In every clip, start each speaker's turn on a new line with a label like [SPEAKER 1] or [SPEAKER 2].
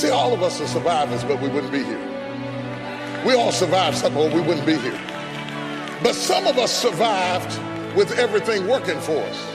[SPEAKER 1] See, all of us are survivors, but we wouldn't be here. We all survived something, or we wouldn't be here. But some of us survived with everything working for us.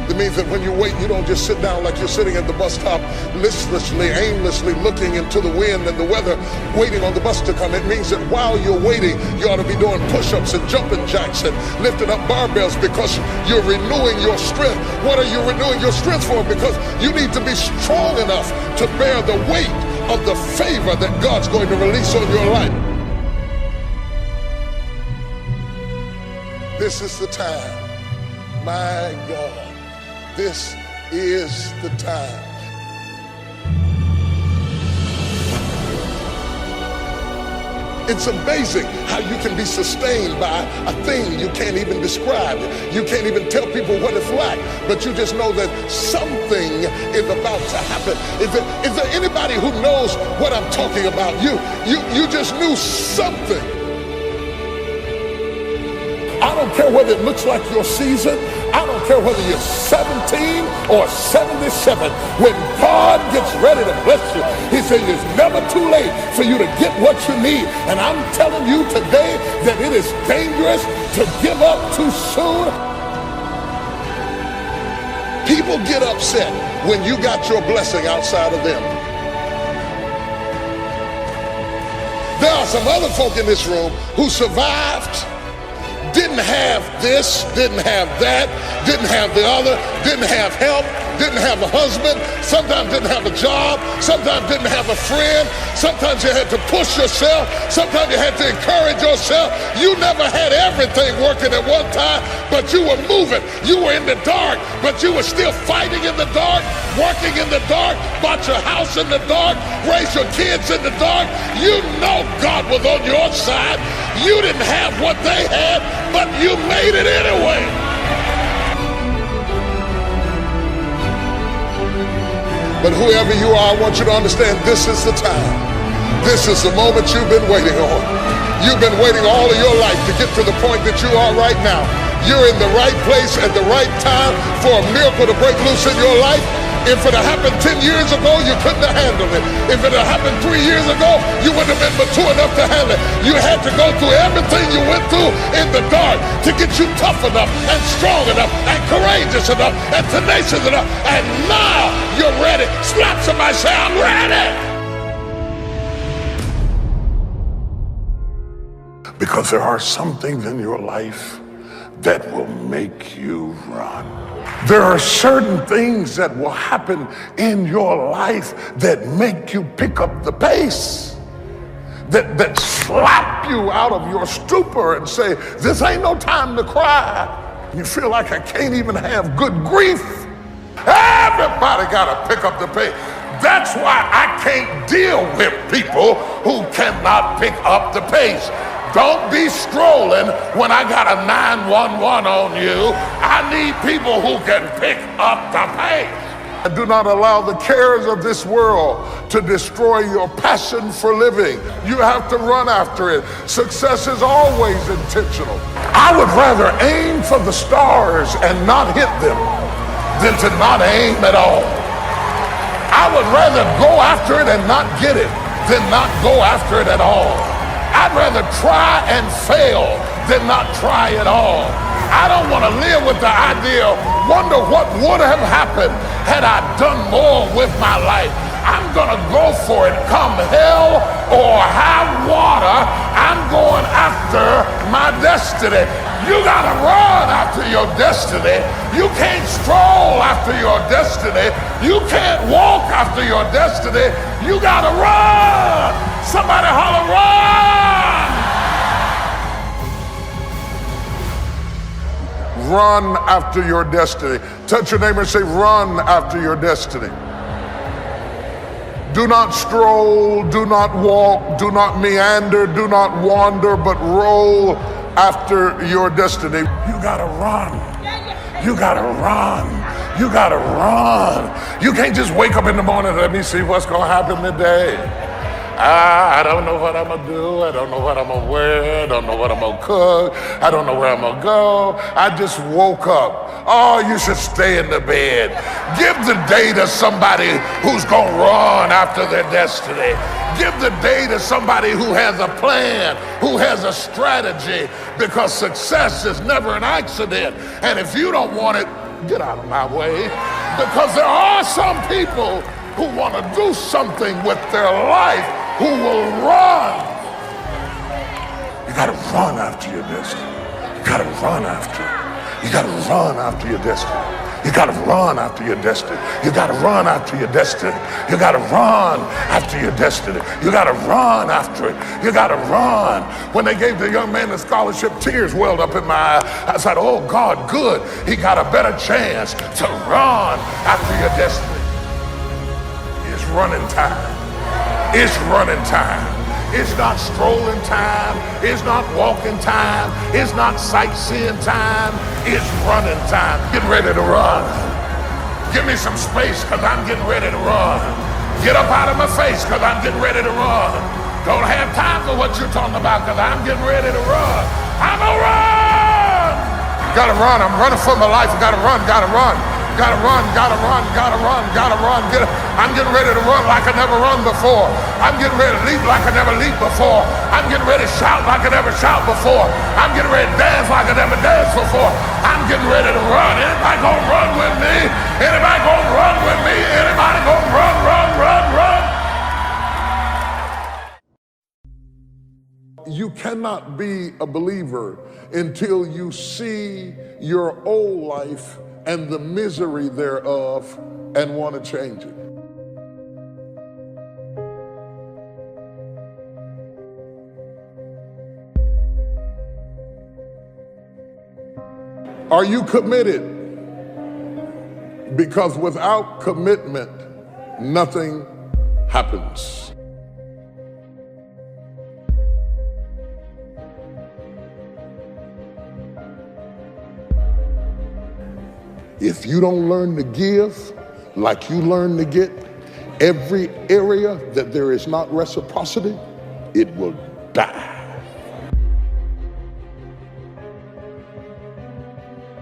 [SPEAKER 1] It means that when you wait, you don't just sit down like you're sitting at the bus stop listlessly, aimlessly looking into the wind and the weather, waiting on the bus to come. It means that while you're waiting, you ought to be doing push-ups and jumping jacks and lifting up barbells, because you're renewing your strength. What are you renewing your strength for? Because you need to be strong enough to bear the weight of the favor that God's going to release on your life. This is the time, my God. This is the time. It's amazing how you can be sustained by a thing you can't even describe. You can't even tell people what it's like, but you just know that something is about to happen. Is there anybody who knows what I'm talking about? You just knew something. I don't care whether it looks like your season. I don't care whether you're 17 or 77. When God gets ready to bless you, he says it's never too late for you to get what you need. And I'm telling you today that it is dangerous to give up too soon. People get upset when you got your blessing outside of them. There are some other folk in this room who survived, didn't have this, didn't have that, didn't have the other, didn't have help, didn't have a husband, sometimes didn't have a job, sometimes didn't have a friend, sometimes you had to push yourself, sometimes you had to encourage yourself. You never had everything working at one time, but you were moving. You were in the dark, but you were still fighting in the dark, working in the dark, bought your house in the dark, raised your kids in the dark. You know God was on your side. You didn't have what they had, but you made it anyway. But whoever you are, I want you to understand this is the time. This is the moment you've been waiting on. You've been waiting all of your life to get to the point that you are right now. You're in the right place at the right time for a miracle to break loose in your life. If it had happened 10 years ago, you couldn't have handled it. If it had happened 3 years ago, you wouldn't have been mature enough to handle it. You had to go through everything you went through in the dark to get you tough enough and strong enough and courageous enough and tenacious enough. And now you're ready. Slap somebody, say, I'm ready. Because there are some things in your life that will make you run. There are certain things that will happen in your life that make you pick up the pace, that slap you out of your stupor and say, this ain't no time to cry. You feel like I can't even have good grief. Everybody got to pick up the pace. That's why I can't deal with people who cannot pick up the pace. Don't be strolling when I got a 911 on you. I need people who can pick up the pace. Do not allow the cares of this world to destroy your passion for living. You have to run after it. Success is always intentional. I would rather aim for the stars and not hit them than to not aim at all. I would rather go after it and not get it than not go after it at all. I'd rather try and fail than not try at all. I don't want to live with the idea, wonder what would have happened had I done more with my life. I'm going to go for it, come hell or high water. I'm going after my destiny. You got to run after your destiny. You can't stroll after your destiny. You can't walk after your destiny. You got to run. Somebody holler, run! Run after your destiny. Touch your neighbor and say, run after your destiny. Do not stroll, do not walk, do not meander, do not wander, but roll after your destiny. You gotta run. You gotta run. You gotta run. You can't just wake up in the morning, let me see what's gonna happen today. I don't know what I'm gonna do. I don't know what I'm gonna wear. I don't know what I'm gonna cook. I don't know where I'm gonna go. I just woke up. Oh, you should stay in the bed. Give the day to somebody who's going to run after their destiny. Give the day to somebody who has a plan, who has a strategy, because success is never an accident. And if you don't want it, get out of my way. Because there are some people who want to do something with their life who will run. You got to run after your destiny. You got to run after it. You got to run after your destiny. You got to run after your destiny. You got to run after your destiny. You got to run after your destiny. You got to run after it. You got to run. When they gave the young man the scholarship, tears welled up in my eye. I said, oh God, good. He got a better chance to run after your destiny. It's running time. It's running time. It's not strolling time. It's not walking time. It's not sightseeing time. It's running time. Get ready to run. Give me some space because I'm getting ready to run. Get up out of my face because I'm getting ready to run. Don't have time for what you're talking about because I'm getting ready to run. I'm a run. Gotta run. I'm running for my life. Gotta run. Gotta run. Gotta run, gotta run, gotta run, gotta run. I'm getting ready to run like I never run before. I'm getting ready to leap like I never leaped before. I'm getting ready to shout like I never shout before. I'm getting ready to dance like I never danced before. I'm getting ready to run. Anybody gonna run with me? Anybody gonna run with me? Anybody gonna run, run, run, run? You cannot be a believer until you see your old life and the misery thereof and want to change it. Are you committed? Because without commitment, nothing happens. If you don't learn to give like you learn to get, every area that there is not reciprocity, it will die.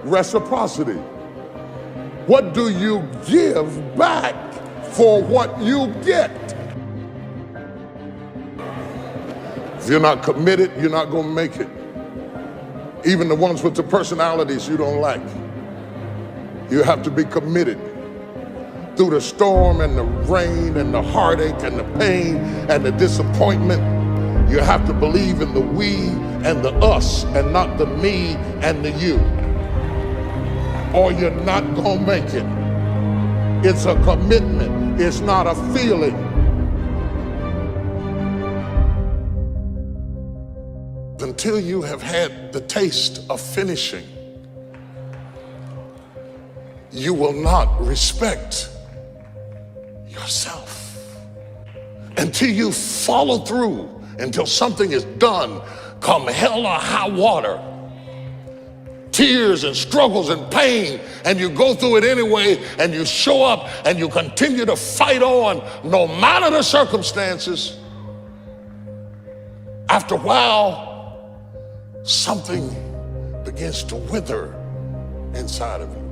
[SPEAKER 1] Reciprocity. What do you give back for what you get? If you're not committed, you're not going to make it. Even the ones with the personalities you don't like. You have to be committed through the storm and the rain and the heartache and the pain and the disappointment. You have to believe in the we and the us and not the me and the you, or you're not gonna make it. It's a commitment. It's not a feeling. Until you have had the taste of finishing, you will not respect yourself. Until you follow through, until something is done, come hell or high water, tears and struggles and pain, and you go through it anyway, and you show up and you continue to fight on no matter the circumstances. After a while, something begins to wither inside of you.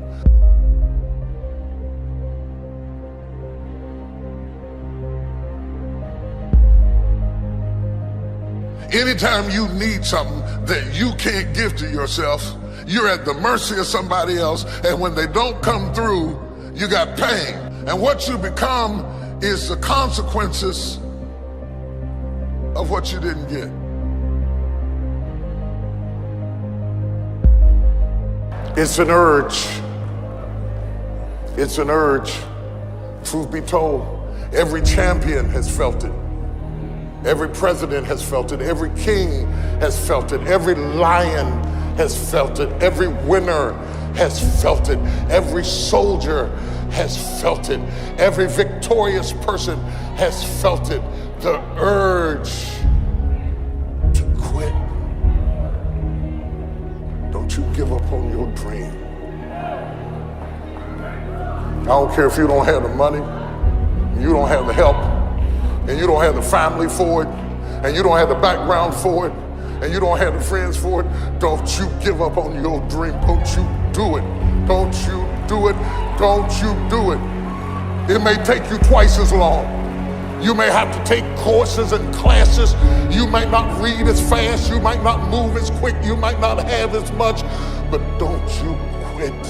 [SPEAKER 1] Anytime you need something that you can't give to yourself, you're at the mercy of somebody else, and when they don't come through, you got pain. And what you become is the consequences of what you didn't get. It's an urge. It's an urge. Truth be told, every champion has felt it. Every president has felt it. Every king has felt it. Every lion has felt it. Every winner has felt it. Every soldier has felt it. Every victorious person has felt it. The urge to quit. Don't you give up on your dream. I don't care if you don't have the money, you don't have the help, and you don't have the family for it, and you don't have the background for it, and you don't have the friends for it. Don't you give up on your dream. Don't you do it. Don't you do it. Don't you do it. It may take you twice as long. You may have to take courses and classes. You might not read as fast. You might not move as quick. You might not have as much. But don't you quit.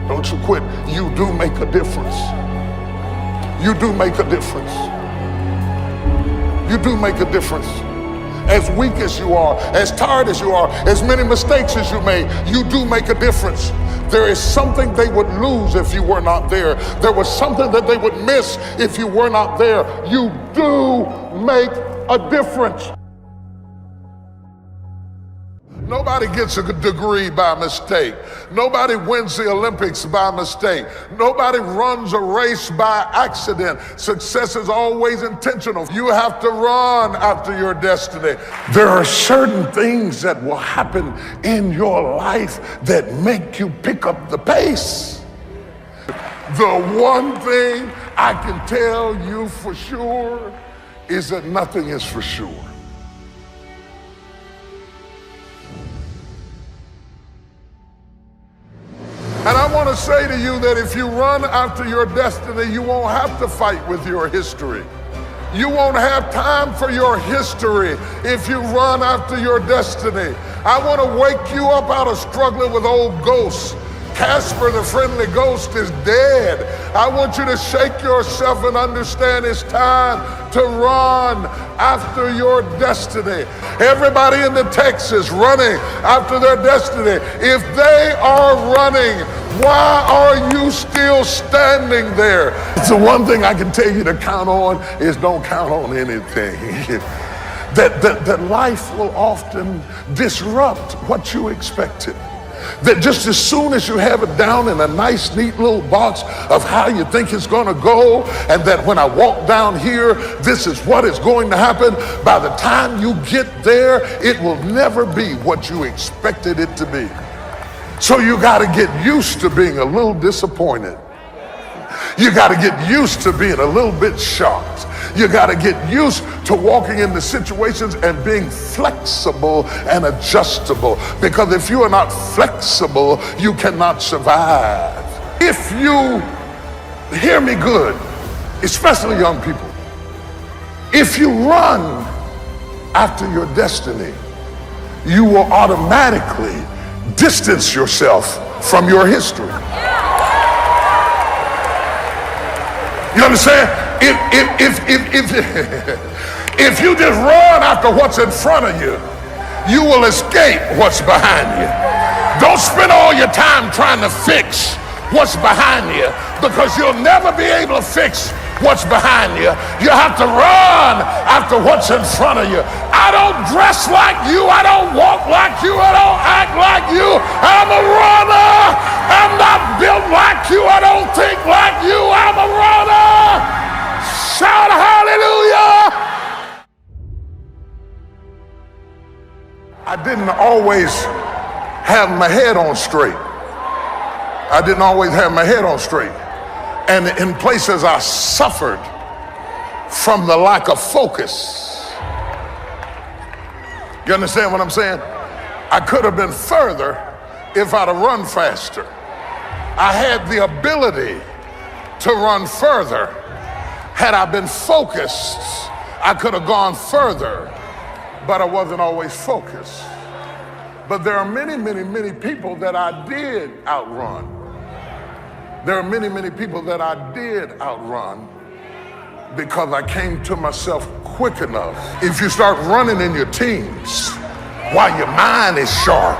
[SPEAKER 1] Don't you quit. You do make a difference. You do make a difference. You do make a difference. As weak as you are, as tired as you are, as many mistakes as you made, you do make a difference. There is something they would lose if you were not there. There was something that they would miss if you were not there. You do make a difference. Nobody gets a degree by mistake. Nobody wins the Olympics by mistake. Nobody runs a race by accident. Success is always intentional. You have to run after your destiny. There are certain things that will happen in your life that make you pick up the pace. The one thing I can tell you for sure is that nothing is for sure. And I want to say to you that if you run after your destiny, you won't have to fight with your history. You won't have time for your history if you run after your destiny. I want to wake you up out of struggling with old ghosts. Casper the friendly ghost is dead. I want you to shake yourself and understand it's time to run after your destiny. Everybody in the text is running after their destiny. If they are running, why are you still standing there? It's the one thing I can tell you to count on is don't count on anything. that life will often disrupt what you expected. That just as soon as you have it down in a nice, neat little box of how you think it's going to go, and that when I walk down here, this is what is going to happen, by the time you get there, it will never be what you expected it to be. So you got to get used to being a little disappointed. You got to get used to being a little bit shocked. You got to get used to walking into situations and being flexible and adjustable. Because if you are not flexible, you cannot survive. If you, hear me good, especially young people, if you run after your destiny, you will automatically distance yourself from your history. You understand? If you just run after what's in front of you, you will escape what's behind you. Don't spend all your time trying to fix what's behind you, because you'll never be able to fix what's behind you. You have to run after what's in front of you. I don't dress like you. I don't walk like you. I don't act like you. I'm a runner. I'm not built like you. I don't think like you. I'm a runner. Shout hallelujah. I didn't always have my head on straight. I didn't always have my head on straight. And in places I suffered from the lack of focus. You understand what I'm saying? I could have been further if I'd have run faster. I had the ability to run further. Had I been focused, I could have gone further, but I wasn't always focused. But there are many, many, many people that I did outrun. There are many, many people that I did outrun because I came to myself quick enough. If you start running in your teens while your mind is sharp,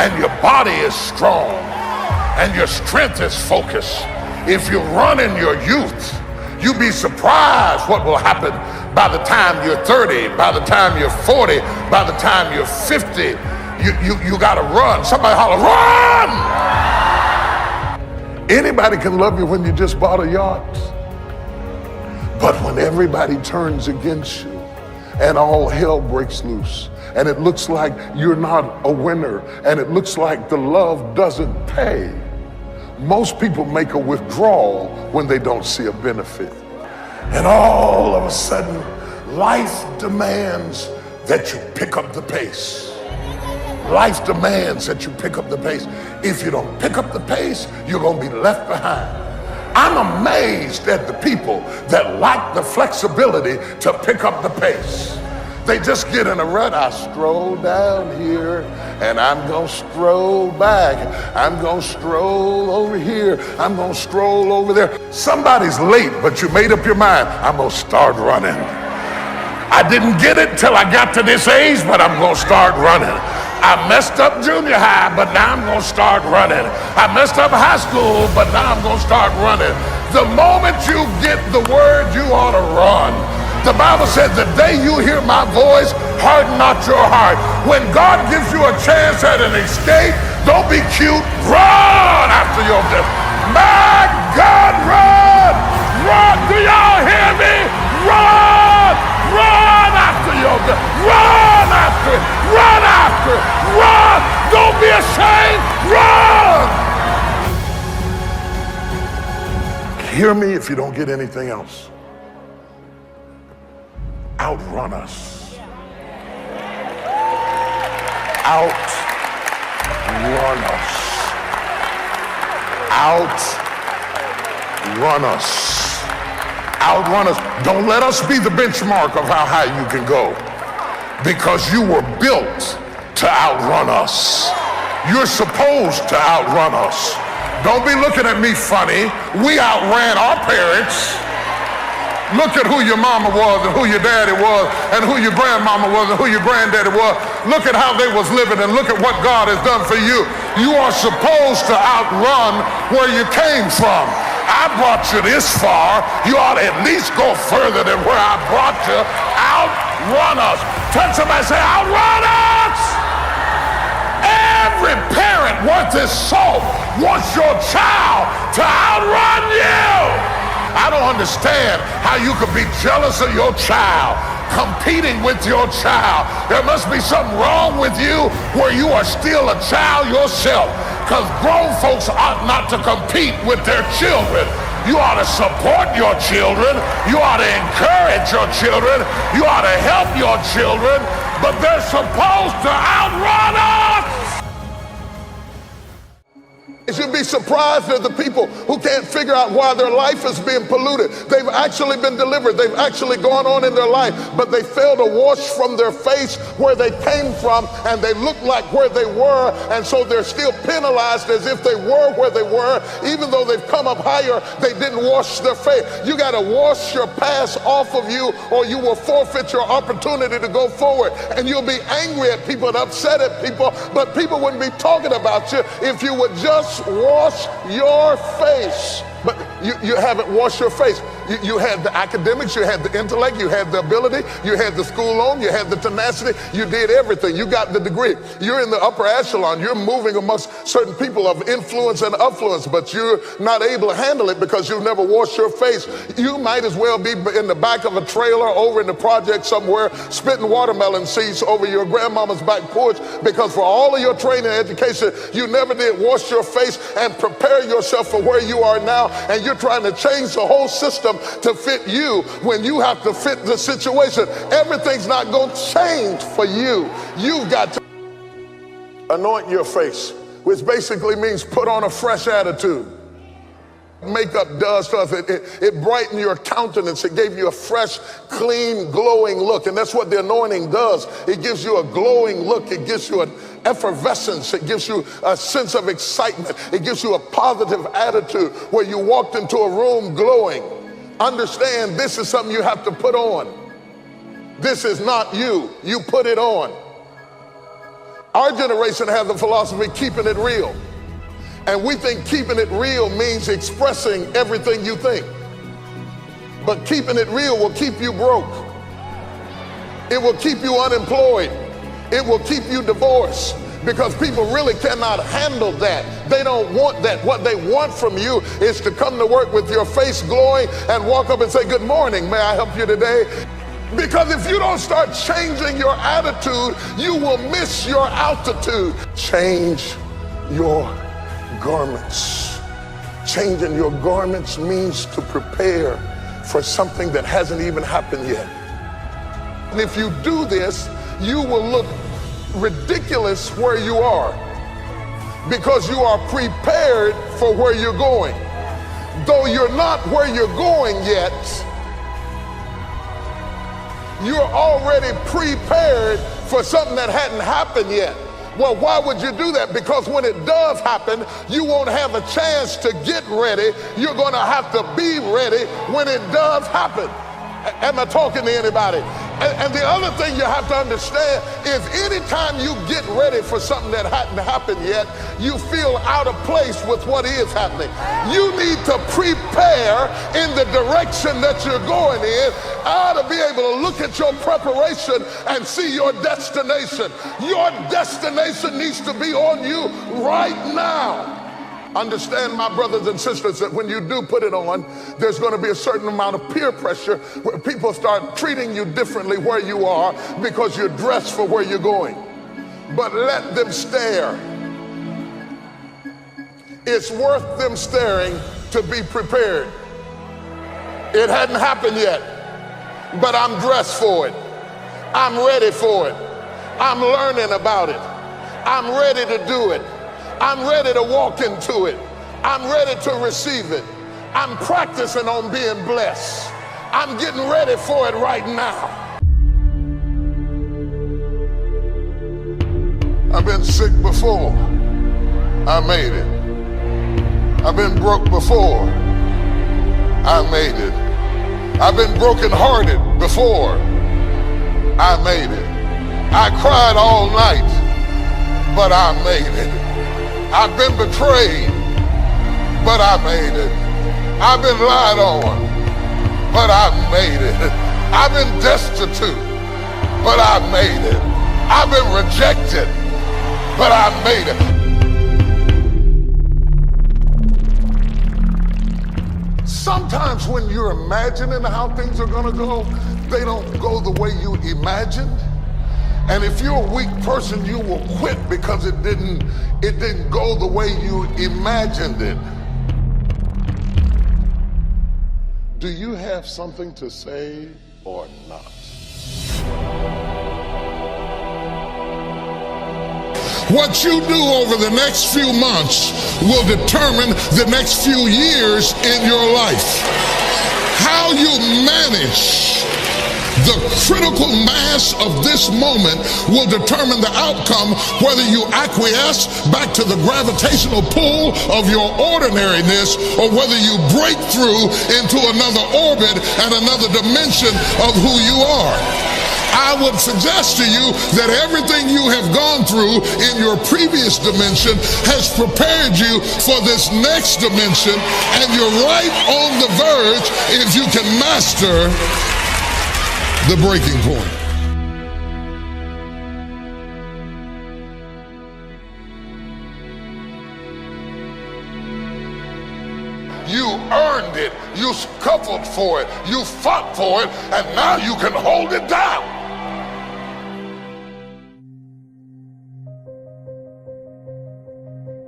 [SPEAKER 1] and your body is strong, and your strength is focused, if you run in your youth, you'd be surprised what will happen by the time you're 30, by the time you're 40, by the time you're 50. You gotta run. Somebody holler, run! Anybody can love you when you just bought a yacht. But when everybody turns against you and all hell breaks loose, and it looks like you're not a winner, and it looks like the love doesn't pay, most people make a withdrawal when they don't see a benefit. And all of a sudden, Life demands that you pick up the pace. Life demands that you pick up the pace. If you don't pick up the pace, you're going to be left behind. I'm amazed at the people that lack the flexibility to pick up the pace. They just get in a rut. I stroll down here and I'm gonna stroll back. I'm gonna stroll over here. I'm gonna stroll over there. Somebody's late, but you made up your mind. I'm gonna start running. I didn't get it till I got to this age, but I'm gonna start running. I messed up junior high, but now I'm gonna start running. I messed up high school, but now I'm gonna start running. The moment you get the word, you ought to run. The Bible said, the day you hear my voice, harden not your heart. When God gives you a chance at an escape, don't be cute. Run after your death. My God, run! Run! Do y'all hear me? Run! Run after your death. Run after it. Run after it. Run! Don't be ashamed. Run! Hear me if you don't get anything else. Outrun us. Outrun us. Outrun us. Outrun us. Don't let us be the benchmark of how high you can go, because you were built to outrun us. You're supposed to outrun us. Don't be looking at me funny. We outran our parents. Look at who your mama was and who your daddy was and who your grandmama was and who your granddaddy was. Look at how they was living and look at what God has done for you. You are supposed to outrun where you came from. I brought you this far. You ought to at least go further than where I brought you. Outrun us. Touch somebody and say, outrun us. Every parent worth his salt wants your child to outrun you. I don't understand how you could be jealous of your child, competing with your child. There must be something wrong with you where you are still a child yourself, because grown folks ought not to compete with their children. You ought to support your children. You ought to encourage your children. You ought to help your children, but they're supposed to outrun us. You'd be surprised at the people who can't figure out why their life is being polluted. They've actually been delivered. They've actually gone on in their life, but they fail to wash from their face where they came from, and they look like where they were, and so they're still penalized as if they were where they were. Even though they've come up higher, they didn't wash their face. You got to wash your past off of you, or you will forfeit your opportunity to go forward. And you'll be angry at people and upset at people, but people wouldn't be talking about you if you would just wash your face. But you haven't washed your face. You had the academics, you had the intellect, you had the ability, you had the school loan, you had the tenacity, you did everything. You got the degree. You're in the upper echelon. You're moving amongst certain people of influence and affluence, but you're not able to handle it because you've never washed your face. You might as well be in the back of a trailer over in the project somewhere, spitting watermelon seeds over your grandmama's back porch, because for all of your training and education, you never did wash your face and prepare yourself for where you are now. And you're trying to change the whole system to fit you when you have to fit the situation. Everything's not going to change for you. You've got to anoint your face, which basically means put on a fresh attitude. Makeup does stuff. It brightened your countenance. It gave you a fresh, clean, glowing look. And that's what the anointing does. It gives you a glowing look. It gives you an effervescence. It gives you a sense of excitement. It gives you a positive attitude where you walked into a room glowing. Understand, this is something you have to put on. This is not you. You put it on. Our generation has the philosophy, keeping it real. And we think keeping it real means expressing everything you think. But keeping it real will keep you broke. It will keep you unemployed. It will keep you divorced, because people really cannot handle that. They don't want that. What they want from you is to come to work with your face glowing and walk up and say, good morning, may I help you today? Because if you don't start changing your attitude, you will miss your altitude. Change your garments. Changing your garments means to prepare for something that hasn't even happened yet. And if you do this, you will look ridiculous where you are, because you are prepared for where you're going. Though you're not where you're going yet, you're already prepared for something that hadn't happened yet. Well, why would you do that? Because when it does happen, you won't have a chance to get ready. You're going to have to be ready when it does happen. Am I talking to anybody? And the other thing you have to understand is anytime you get ready for something that hadn't happened yet, you feel out of place with what is happening. You need to prepare in the direction that you're going in. I ought to be able to look at your preparation and see your destination. Your destination needs to be on you right now. Understand, my brothers and sisters, that when you do put it on, there's going to be a certain amount of peer pressure where people start treating you differently where you are because you're dressed for where you're going. But let them stare. It's worth them staring to be prepared. It hadn't happened yet, but I'm dressed for it. I'm ready for it. I'm learning about it. I'm ready to do it. I'm ready to walk into it. I'm ready to receive it. I'm practicing on being blessed. I'm getting ready for it right now. I've been sick before. I made it. I've been broke before. I made it. I've been brokenhearted before. I made it. I cried all night, but I made it. I've been betrayed, but I made it. I've been lied on, but I made it. I've been destitute, but I made it. I've been rejected, but I made it. Sometimes when you're imagining how things are gonna go, they don't go the way you imagined. And if you're a weak person, you will quit because it didn't go the way you imagined it. Do you have something to say or not? What you do over the next few months will determine the next few years in your life. How you manage the critical mass of this moment will determine the outcome, whether you acquiesce back to the gravitational pull of your ordinariness or whether you break through into another orbit and another dimension of who you are. I would suggest to you that everything you have gone through in your previous dimension has prepared you for this next dimension, and you're right on the verge if you can master the breaking point. You earned it, you scuffled for it, you fought for it, and now you can hold it down.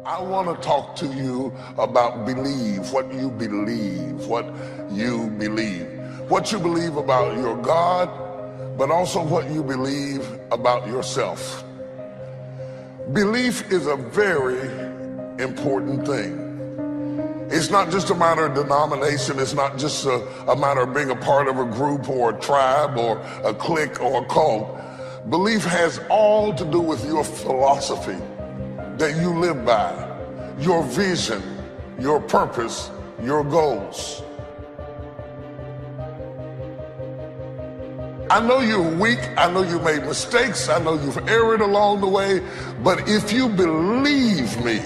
[SPEAKER 1] I want to talk to you about believe, what you believe, what you believe. What you believe about your God, but also what you believe about yourself. Belief is a very important thing. It's not just a matter of denomination. It's not just a matter of being a part of a group or a tribe or a clique or a cult. Belief has all to do with your philosophy that you live by, your vision, your purpose, your goals. I know you're weak, I know you made mistakes, I know you've erred along the way, but if you believe me,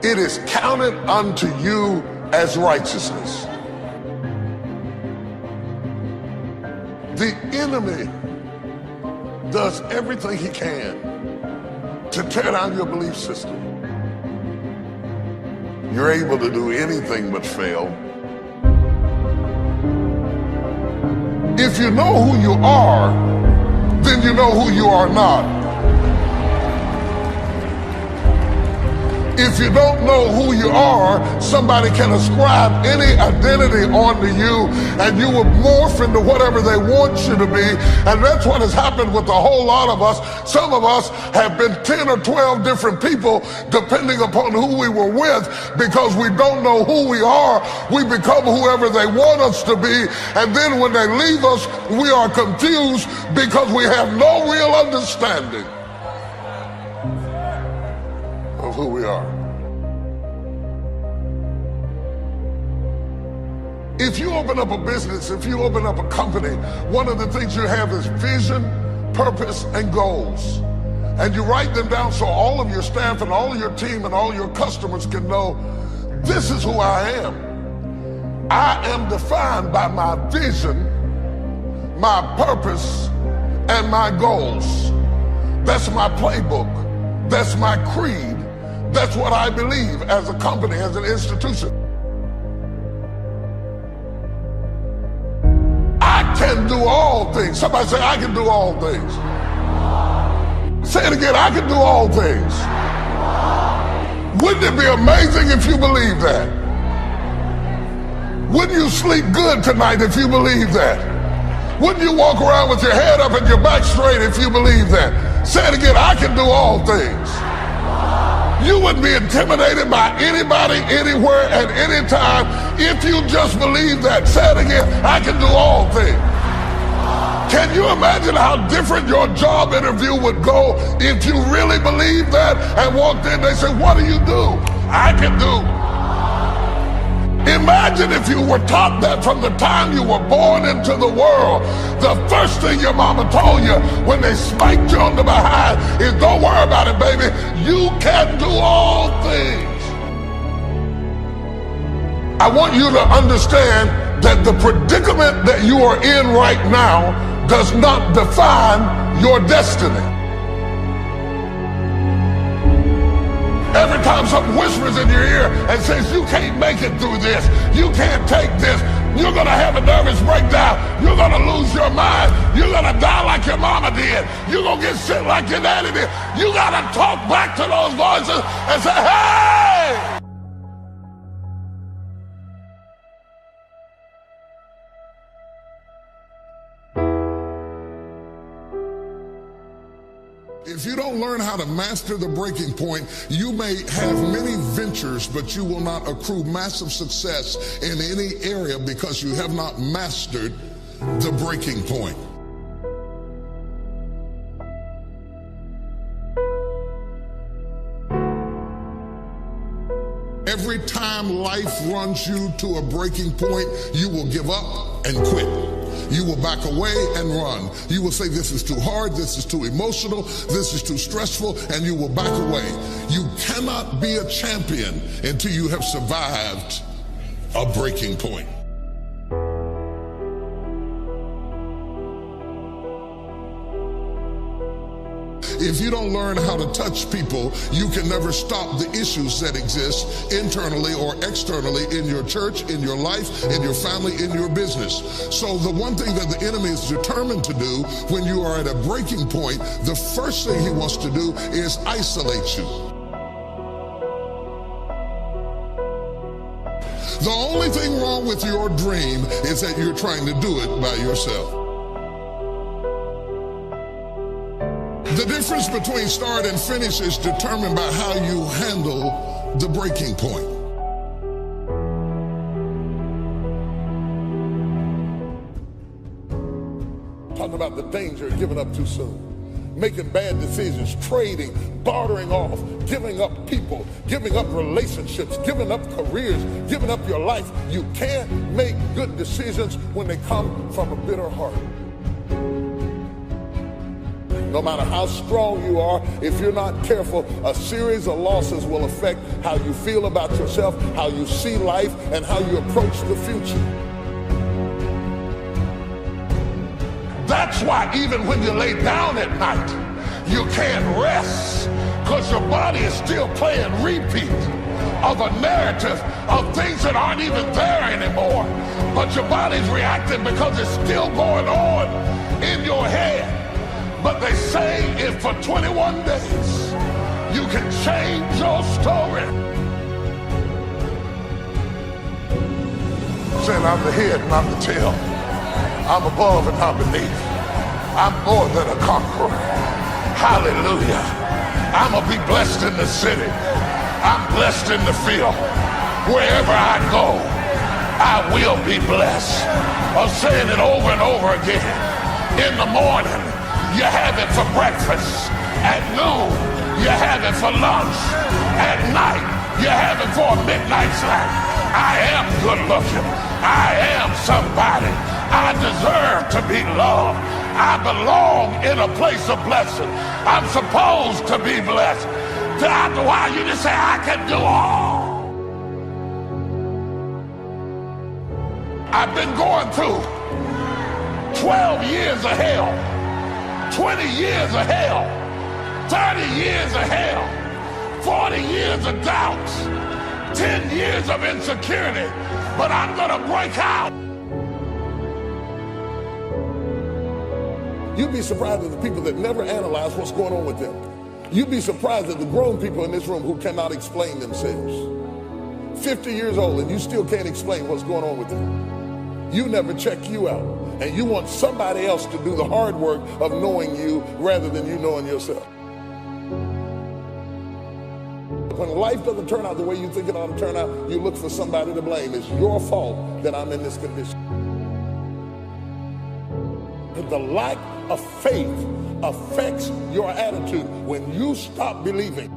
[SPEAKER 1] it is counted unto you as righteousness. The enemy does everything he can to tear down your belief system. You're able to do anything but fail. If you know who you are, then you know who you are not. If If you don't know who you are, somebody can ascribe any identity onto you, and you will morph into whatever they want you to be. And that's what has happened with a whole lot of us. Some of us have been 10 or 12 different people depending upon who we were with, because we don't know who we are. We become whoever they want us to be, and then when they leave us, we are confused because we have no real understanding of who we are. If you open up a business, if you open up a company, one of the things you have is vision, purpose, and goals. And you write them down so all of your staff and all of your team and all your customers can know, this is who I am. I am defined by my vision, my purpose, and my goals. That's my playbook. That's my creed. That's what I believe as a company, as an institution. I can do all things. Somebody say, I can do all things. Say it again, I can do all things. Wouldn't it be amazing if you believe that? Wouldn't you sleep good tonight if you believe that? Wouldn't you walk around with your head up and your back straight if you believe that? Say it again, I can do all things. You wouldn't be intimidated by anybody, anywhere, at any time if you just believe that. Say it again, I can do all things. Can you imagine how different your job interview would go if you really believed that and walked in, they said, what do you do? I can do. Imagine if you were taught that from the time you were born into the world. The first thing your mama told you when they spiked you on the behind is, don't worry about it, baby. You can do all things. I want you to understand that the predicament that you are in right now does not define your destiny. Every time something whispers in your ear and says, you can't make it through this, you can't take this, you're gonna have a nervous breakdown, you're gonna lose your mind, you're gonna die like your mama did, you're gonna get sick like your daddy did, you gotta talk back to those voices and say, hey! If you don't learn how to master the breaking point, you may have many ventures, but you will not accrue massive success in any area because you have not mastered the breaking point. Every time life runs you to a breaking point, you will give up and quit. You will back away and run. You will say, this is too hard, this is too emotional, this is too stressful, and you will back away. You cannot be a champion until you have survived a breaking point. If you don't learn how to touch people, you can never stop the issues that exist internally or externally in your church, in your life, in your family, in your business. So the one thing that the enemy is determined to do when you are at a breaking point, the first thing he wants to do is isolate you. The only thing wrong with your dream is that you're trying to do it by yourself. The difference between start and finish is determined by how you handle the breaking point. Talking about the danger of giving up too soon, making bad decisions, trading, bartering off, giving up people, giving up relationships, giving up careers, giving up your life. You can't make good decisions when they come from a bitter heart. No matter how strong you are, if you're not careful, a series of losses will affect how you feel about yourself, how you see life, and how you approach the future. That's why even when you lay down at night, you can't rest, because your body is still playing repeat of a narrative of things that aren't even there anymore. But your body's reacting because it's still going on in your head. But they say if for 21 days You can change your story. Saying I'm the head and I'm the tail. I'm above and not beneath. I'm more than a conqueror. Hallelujah. I'm going to be blessed in the city. I'm blessed in the field. Wherever I go, I will be blessed. I'm saying it over and over again. In the morning, you have it for breakfast. At noon, you have it for lunch. At night, you have it for a midnight snack. I am good looking. I am somebody. I deserve to be loved. I belong in a place of blessing. I'm supposed to be blessed. After a while, you just say, I can do all. I've been going through 12 years of hell, 20 years of hell, 30 years of hell, 40 years of doubts, 10 years of insecurity, but I'm gonna break out. You'd be surprised at the people that never analyze what's going on with them. You'd be surprised at the grown people in this room who cannot explain themselves. 50 years old and you still can't explain what's going on with them. You never check you out. And you want somebody else to do the hard work of knowing you rather than you knowing yourself. When life doesn't turn out the way you think it ought to turn out, you look for somebody to blame. It's your fault that I'm in this condition. The lack of faith affects your attitude when you stop believing.